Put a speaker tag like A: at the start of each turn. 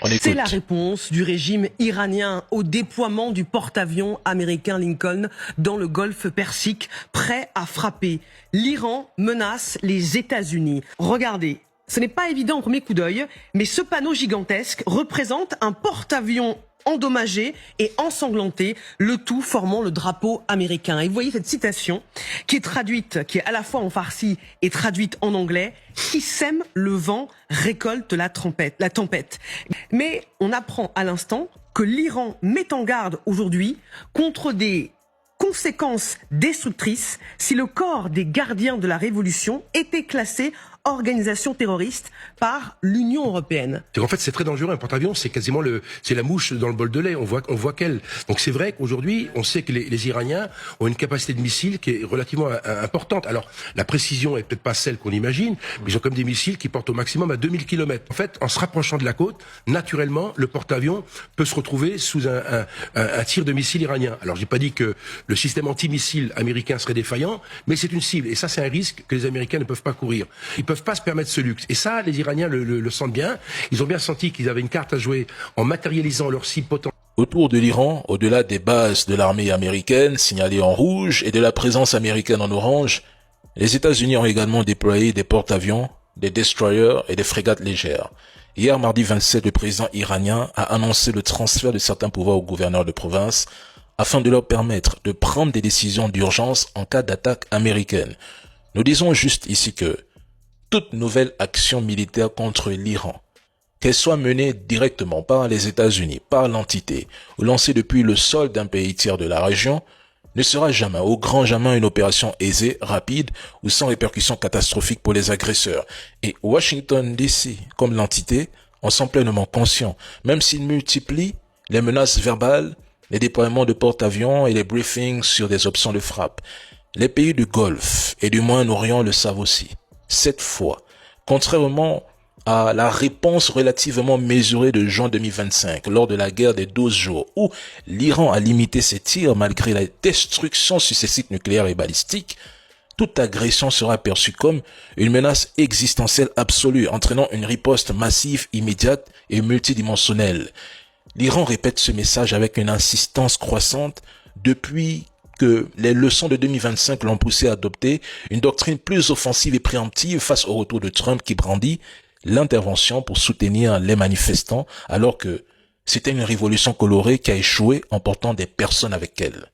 A: On écoute.
B: C'est la réponse du régime iranien au déploiement du porte-avions américain Lincoln dans le golfe Persique, prêt à frapper. L'Iran menace les États-Unis. Regardez, ce n'est pas évident au premier coup d'œil, mais ce panneau gigantesque représente un porte-avions endommagé et ensanglanté, le tout formant le drapeau américain. Et vous voyez cette citation qui est à la fois en farsi et traduite en anglais: qui sème le vent récolte la tempête. Mais on apprend à l'instant que l'Iran met en garde aujourd'hui contre des conséquences destructrices si le corps des gardiens de la révolution était classé organisation terroriste par l'Union européenne.
C: En fait, c'est très dangereux. Un porte-avions, c'est quasiment c'est la mouche dans le bol de lait. On voit qu'elle. Donc c'est vrai qu'aujourd'hui, on sait que les Iraniens ont une capacité de missile qui est relativement importante. Alors, la précision est peut-être pas celle qu'on imagine, mais ils ont comme des missiles qui portent au maximum à 2000 km. En fait, en se rapprochant de la côte, naturellement, le porte-avions peut se retrouver sous un tir de missile iranien. Alors, j'ai pas dit que le système anti-missile américain serait défaillant, mais c'est une cible. Et ça, c'est un risque que les Américains ne peuvent pas courir. Ils peuvent pas se permettre ce luxe. Et ça, les Iraniens le sentent bien. Ils ont bien senti qu'ils avaient une carte à jouer en matérialisant leur cible potentielle.
A: Autour de l'Iran, au-delà des bases de l'armée américaine signalées en rouge et de la présence américaine en orange, les États-Unis ont également déployé des porte-avions, des destroyers et des frégates légères. Hier, mardi 27, le président iranien a annoncé le transfert de certains pouvoirs aux gouverneurs de province afin de leur permettre de prendre des décisions d'urgence en cas d'attaque américaine. Nous disons juste ici que toute nouvelle action militaire contre l'Iran, qu'elle soit menée directement par les États-Unis, par l'entité, ou lancée depuis le sol d'un pays tiers de la région, ne sera jamais, au grand jamais, une opération aisée, rapide ou sans répercussions catastrophiques pour les agresseurs. Et Washington DC, comme l'entité, en sont pleinement conscients, même s'ils multiplient les menaces verbales, les déploiements de porte-avions et les briefings sur des options de frappe. Les pays du Golfe et du Moyen-Orient le savent aussi. Cette fois, contrairement à la réponse relativement mesurée de juin 2025 lors de la guerre des 12 jours où l'Iran a limité ses tirs malgré la destruction sur ses sites nucléaires et balistiques, toute agression sera perçue comme une menace existentielle absolue entraînant une riposte massive, immédiate et multidimensionnelle. L'Iran répète ce message avec une insistance croissante depuis que les leçons de 2025 l'ont poussé à adopter une doctrine plus offensive et préemptive face au retour de Trump qui brandit l'intervention pour soutenir les manifestants alors que c'était une révolution colorée qui a échoué en portant des personnes avec elle.